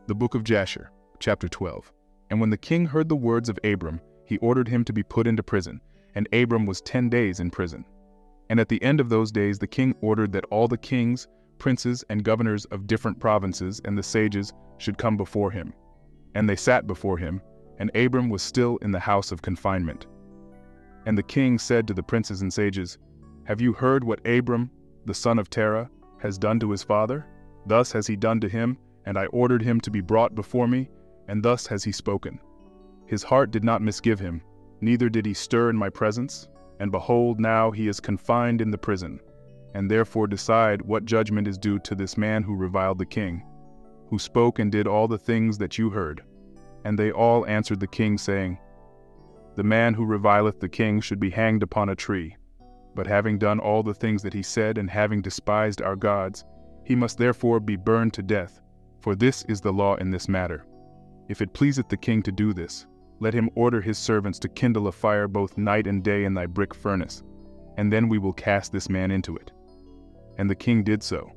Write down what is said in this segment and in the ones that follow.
The book of Jasher, chapter 12. And when the king heard the words of Abram, he ordered him to be put into prison, and Abram was 10 days in prison. And at the end of those days the king ordered that all the kings, princes, and governors of different provinces and the sages should come before him. And they sat before him, and Abram was still in the house of confinement. And the king said to the princes and sages, "Have you heard what Abram, the son of Terah, has done to his father? Thus has he done to him, and I ordered him to be brought before me, and thus has he spoken. His heart did not misgive him, neither did he stir in my presence, and behold, now he is confined in the prison. And therefore decide what judgment is due to this man who reviled the king, who spoke and did all the things that you heard." And they all answered the king, saying, "The man who revileth the king should be hanged upon a tree. But having done all the things that he said, and having despised our gods, he must therefore be burned to death. For this is the law in this matter. If it pleaseth the king to do this, let him order his servants to kindle a fire both night and day in thy brick furnace, and then we will cast this man into it." And the king did so,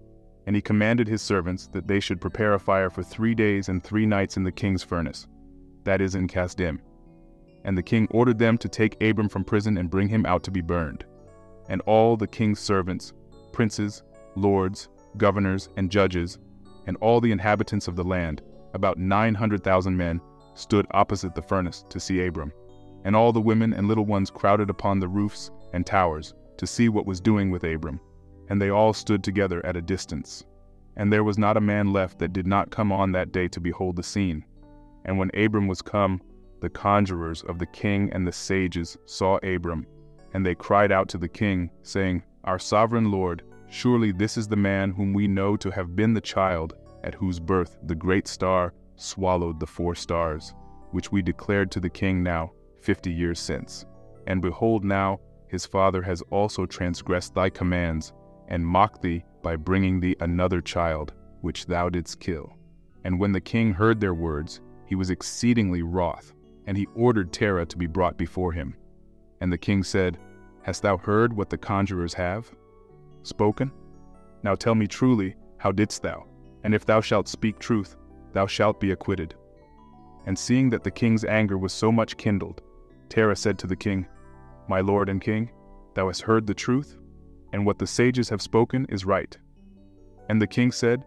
and he commanded his servants that they should prepare a fire for 3 days and 3 nights in the king's furnace, that is in Kasdim. And the king ordered them to take Abram from prison and bring him out to be burned. And all the king's servants, princes, lords, governors, and judges, and all the inhabitants of the land, about 900,000 men, stood opposite the furnace to see Abram. And all the women and little ones crowded upon the roofs and towers to see what was doing with Abram. And they all stood together at a distance. And there was not a man left that did not come on that day to behold the scene. And when Abram was come, the conjurers of the king and the sages saw Abram, and they cried out to the king, saying, "Our sovereign lord, surely this is the man whom we know to have been the child at whose birth the great star swallowed the 4 stars, which we declared to the king now 50 years since. And behold now, his father has also transgressed thy commands, and mocked thee by bringing thee another child, which thou didst kill." And when the king heard their words, he was exceedingly wroth, and he ordered Terah to be brought before him. And the king said, "Hast thou heard what the conjurers have spoken? Now tell me truly, how didst thou? And if thou shalt speak truth, thou shalt be acquitted." And seeing that the king's anger was so much kindled, Terah said to the king, "My lord and king, thou hast heard the truth, and what the sages have spoken is right." And the king said,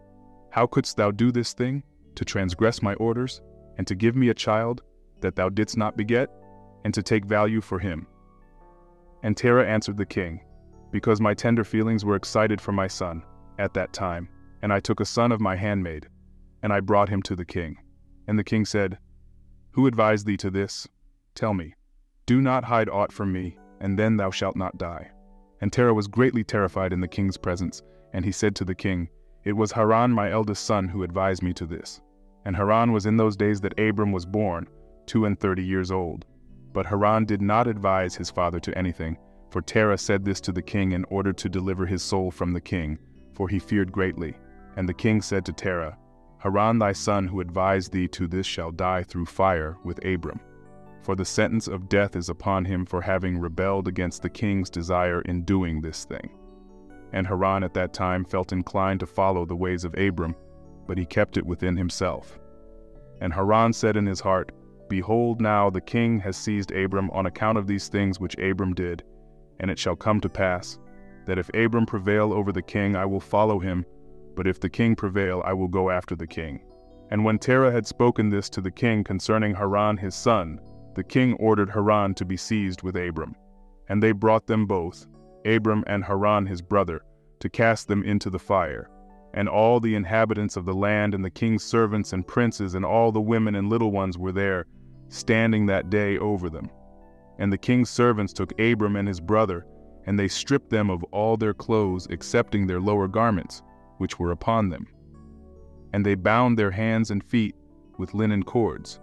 "How couldst thou do this thing, to transgress my orders, and to give me a child that thou didst not beget, and to take value for him?" And Terah answered the king, "Because my tender feelings were excited for my son at that time, and I took a son of my handmaid, and I brought him to the king." And the king said, "Who advised thee to this? Tell me. Do not hide aught from me, and then thou shalt not die." And Terah was greatly terrified in the king's presence, and he said to the king, "It was Haran my eldest son who advised me to this." And Haran was in those days that Abram was born, 32 years old. But Haran did not advise his father to anything, for Terah said this to the king in order to deliver his soul from the king, for he feared greatly. And the king said to Terah, "Haran thy son who advised thee to this shall die through fire with Abram. For the sentence of death is upon him for having rebelled against the king's desire in doing this thing." And Haran at that time felt inclined to follow the ways of Abram, but he kept it within himself. And Haran said in his heart, "Behold, now the king has seized Abram on account of these things which Abram did. And it shall come to pass, that if Abram prevail over the king, I will follow him, but if the king prevail, I will go after the king." And when Terah had spoken this to the king concerning Haran his son, the king ordered Haran to be seized with Abram. And they brought them both, Abram and Haran his brother, to cast them into the fire. And all the inhabitants of the land and the king's servants and princes and all the women and little ones were there, standing that day over them. And the king's servants took Abram and his brother, and they stripped them of all their clothes excepting their lower garments, which were upon them. And they bound their hands and feet with linen cords.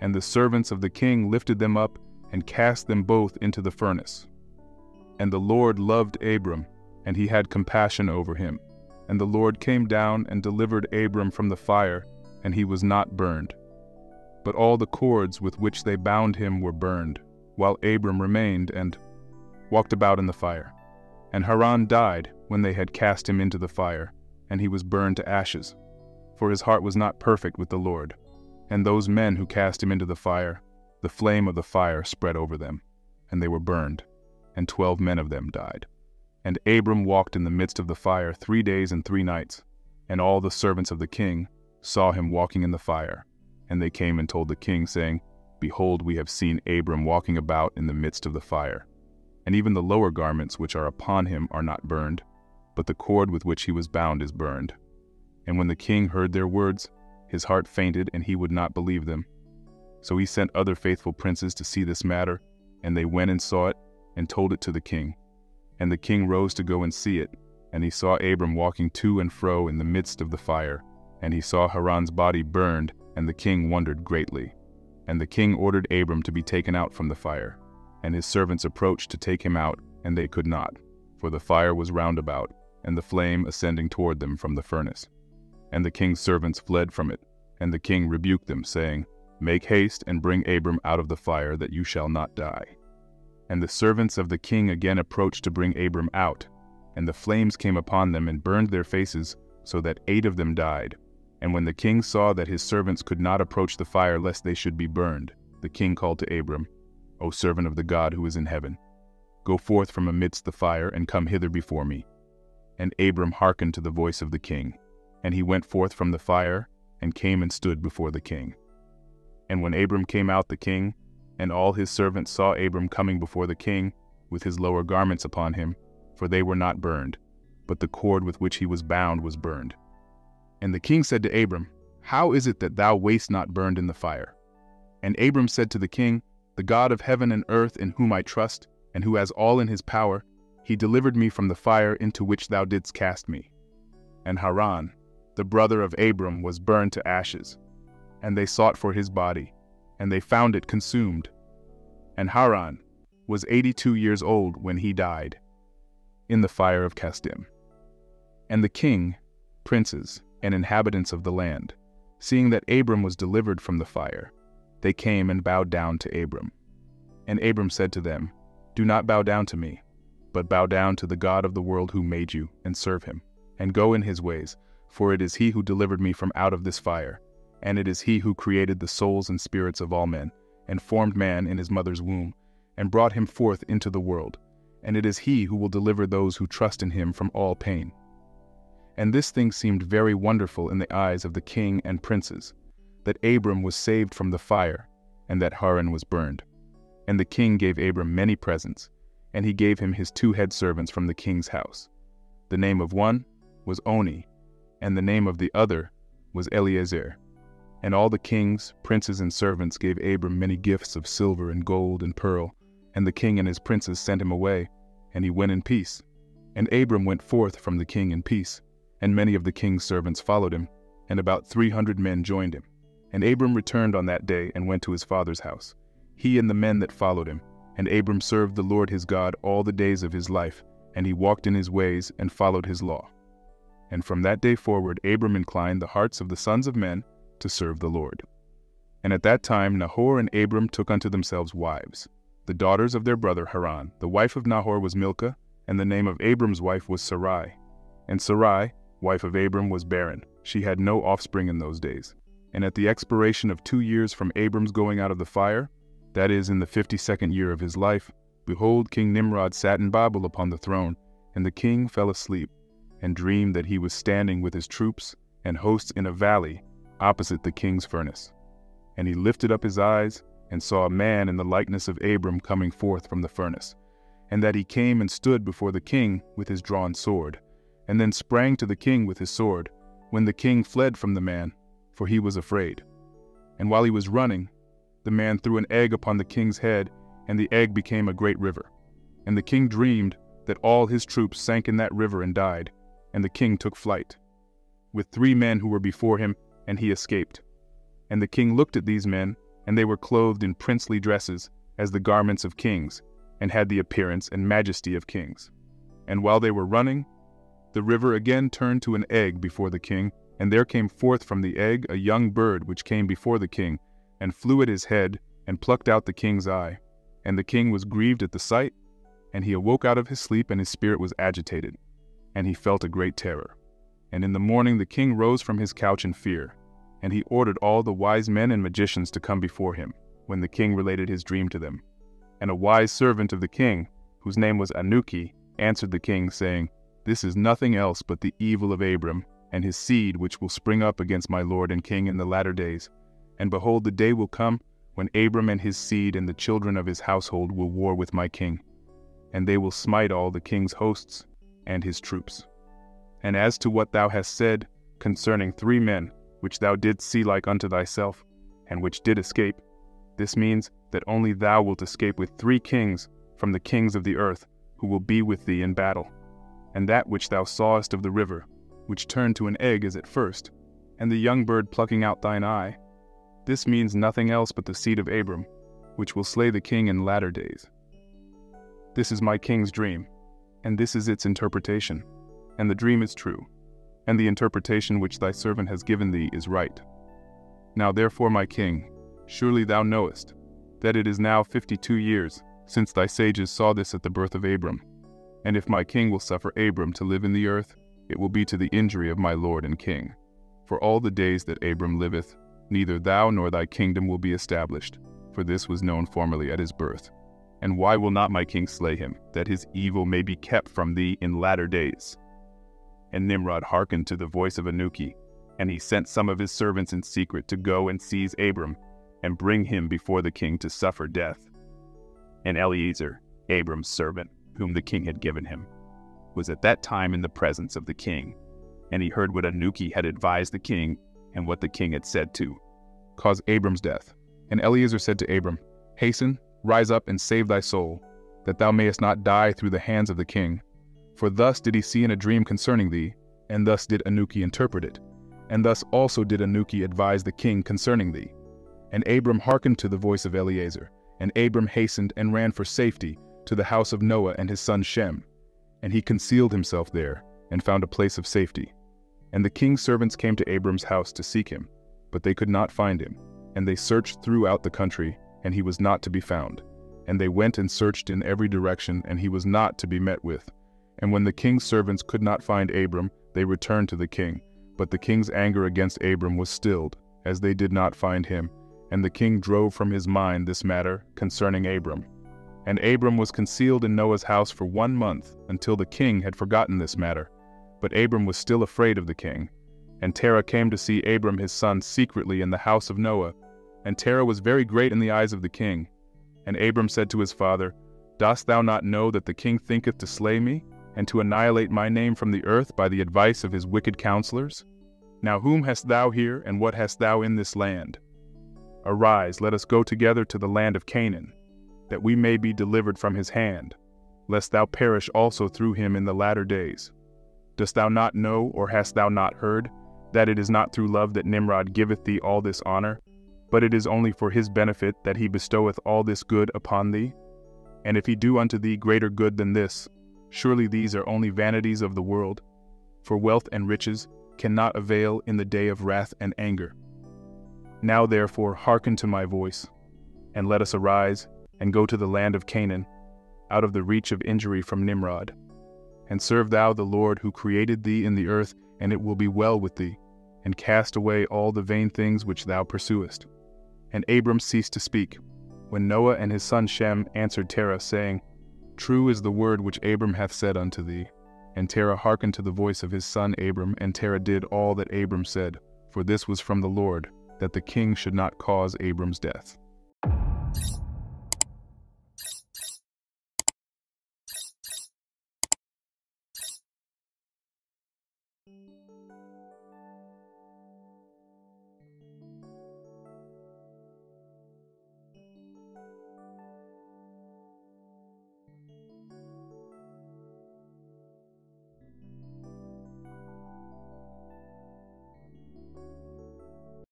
And the servants of the king lifted them up and cast them both into the furnace. And the Lord loved Abram, and he had compassion over him. And the Lord came down and delivered Abram from the fire, and he was not burned. But all the cords with which they bound him were burned, while Abram remained and walked about in the fire. And Haran died when they had cast him into the fire, and he was burned to ashes. for his heart was not perfect with the Lord. And those men who cast him into the fire, the flame of the fire spread over them, and they were burned, and 12 men of them died. And Abram walked in the midst of the fire 3 days and 3 nights, and all the servants of the king saw him walking in the fire. And they came and told the king, saying, Behold, we have seen Abram walking about in the midst of the fire. And even the lower garments which are upon him are not burned, but the cord with which he was bound is burned. And when the king heard their words, his heart fainted, and he would not believe them. So he sent other faithful princes to see this matter, and they went and saw it, and told it to the king. And the king rose to go and see it, and he saw Abram walking to and fro in the midst of the fire, and he saw Haran's body burned, and the king wondered greatly. And the king ordered Abram to be taken out from the fire. And his servants approached to take him out, and they could not, for the fire was round about, and the flame ascending toward them from the furnace. And the king's servants fled from it, and the king rebuked them, saying, Make haste and bring Abram out of the fire, that you shall not die. And the servants of the king again approached to bring Abram out, and the flames came upon them and burned their faces, so that 8 of them died. And when the king saw that his servants could not approach the fire lest they should be burned, the king called to Abram, O servant of the God who is in heaven, go forth from amidst the fire, and come hither before me. And Abram hearkened to the voice of the king, and he went forth from the fire, and came and stood before the king. And when Abram came out, the king and all his servants saw Abram coming before the king, with his lower garments upon him, for they were not burned, but the cord with which he was bound was burned. And the king said to Abram, How is it that thou wast not burned in the fire? And Abram said to the king, The God of heaven and earth, in whom I trust, and who has all in his power, he delivered me from the fire into which thou didst cast me. And Haran, the brother of Abram, was burned to ashes. And they sought for his body, and they found it consumed. And Haran was 82 years old when he died, in the fire of Kasdim. And the king, princes, and inhabitants of the land, seeing that Abram was delivered from the fire, they came and bowed down to Abram. And Abram said to them, Do not bow down to me, but bow down to the God of the world who made you, and serve him, and go in his ways, for it is he who delivered me from out of this fire, and it is he who created the souls and spirits of all men, and formed man in his mother's womb, and brought him forth into the world, and it is he who will deliver those who trust in him from all pain. And this thing seemed very wonderful in the eyes of the king and princes, that Abram was saved from the fire, and that Haran was burned. And the king gave Abram many presents, and he gave him his 2 head servants from the king's house. The name of one was Oni, and the name of the other was Eliezer. And all the kings, princes, and servants gave Abram many gifts of silver and gold and pearl, and the king and his princes sent him away, and he went in peace. And Abram went forth from the king in peace, and many of the king's servants followed him, and about 300 men joined him. And Abram returned on that day and went to his father's house, he and the men that followed him. And Abram served the Lord his God all the days of his life, and he walked in his ways and followed his law. And from that day forward Abram inclined the hearts of the sons of men to serve the Lord. And at that time Nahor and Abram took unto themselves wives, the daughters of their brother Haran. The wife of Nahor was Milcah, and the name of Abram's wife was Sarai. And Sarai, wife of Abram, was barren. She had no offspring in those days. And at the expiration of 2 years from Abram's going out of the fire, that is, in the 52nd year of his life, behold, King Nimrod sat in Babel upon the throne, and the king fell asleep, and dreamed that he was standing with his troops and hosts in a valley opposite the king's furnace. And he lifted up his eyes, and saw a man in the likeness of Abram coming forth from the furnace, and that he came and stood before the king with his drawn sword, and then sprang to the king with his sword, when the king fled from the man, for he was afraid. And while he was running, the man threw an egg upon the king's head, and the egg became a great river. And the king dreamed that all his troops sank in that river and died, and the king took flight, with 3 men who were before him, and he escaped. And the king looked at these men, and they were clothed in princely dresses, as the garments of kings, and had the appearance and majesty of kings. And while they were running, the river again turned to an egg before the king, and there came forth from the egg a young bird which came before the king, and flew at his head, and plucked out the king's eye. And the king was grieved at the sight, and he awoke out of his sleep, and his spirit was agitated, and he felt a great terror. And in the morning the king rose from his couch in fear, and he ordered all the wise men and magicians to come before him, when the king related his dream to them. And a wise servant of the king, whose name was Anuki, answered the king, saying, This is nothing else but the evil of Abram, and his seed which will spring up against my lord and king in the latter days. And behold, the day will come, when Abram and his seed and the children of his household will war with my king, and they will smite all the king's hosts and his troops. And as to what thou hast said concerning 3 men, which thou didst see like unto thyself, and which did escape, this means that only thou wilt escape with 3 kings from the kings of the earth, who will be with thee in battle. And that which thou sawest of the river, which turned to an egg as at first, and the young bird plucking out thine eye, this means nothing else but the seed of Abram, which will slay the king in latter days. This is my king's dream, and this is its interpretation, and the dream is true, and the interpretation which thy servant has given thee is right. Now therefore, my king, surely thou knowest that it is now 52 years since thy sages saw this at the birth of Abram, and if my king will suffer Abram to live in the earth, it will be to the injury of my lord and king. For all the days that Abram liveth, neither thou nor thy kingdom will be established, for this was known formerly at his birth. And why will not my king slay him, that his evil may be kept from thee in latter days? And Nimrod hearkened to the voice of Anuki, and he sent some of his servants in secret to go and seize Abram, and bring him before the king to suffer death. And Eliezer, Abram's servant, whom the king had given him, was at that time in the presence of the king, and he heard what Anuki had advised the king, and what the king had said to cause Abram's death. And Eliezer said to Abram, Hasten, rise up and save thy soul, that thou mayest not die through the hands of the king. For thus did he see in a dream concerning thee, and thus did Anuki interpret it, and thus also did Anuki advise the king concerning thee. And Abram hearkened to the voice of Eliezer, and Abram hastened and ran for safety to the house of Noah and his son Shem. And he concealed himself there, and found a place of safety. And the king's servants came to Abram's house to seek him, but they could not find him. And they searched throughout the country, and he was not to be found. And they went and searched in every direction, and he was not to be met with. And when the king's servants could not find Abram, they returned to the king. But the king's anger against Abram was stilled, as they did not find him. And the king drove from his mind this matter concerning Abram. And Abram was concealed in Noah's house for 1 month, until the king had forgotten this matter. But Abram was still afraid of the king. And Terah came to see Abram his son secretly in the house of Noah. And Terah was very great in the eyes of the king. And Abram said to his father, Dost thou not know that the king thinketh to slay me, and to annihilate my name from the earth by the advice of his wicked counselors? Now whom hast thou here, and what hast thou in this land? Arise, let us go together to the land of Canaan, that we may be delivered from his hand, lest thou perish also through him in the latter days. Dost thou not know, or hast thou not heard, that it is not through love that Nimrod giveth thee all this honor, but it is only for his benefit that he bestoweth all this good upon thee? And if he do unto thee greater good than this, surely these are only vanities of the world, for wealth and riches cannot avail in the day of wrath and anger. Now therefore hearken to my voice, and let us arise, and go to the land of Canaan, out of the reach of injury from Nimrod. And serve thou the Lord who created thee in the earth, and it will be well with thee, and cast away all the vain things which thou pursuest. And Abram ceased to speak, when Noah and his son Shem answered Terah, saying, True is the word which Abram hath said unto thee. And Terah hearkened to the voice of his son Abram, and Terah did all that Abram said, for this was from the Lord, that the king should not cause Abram's death.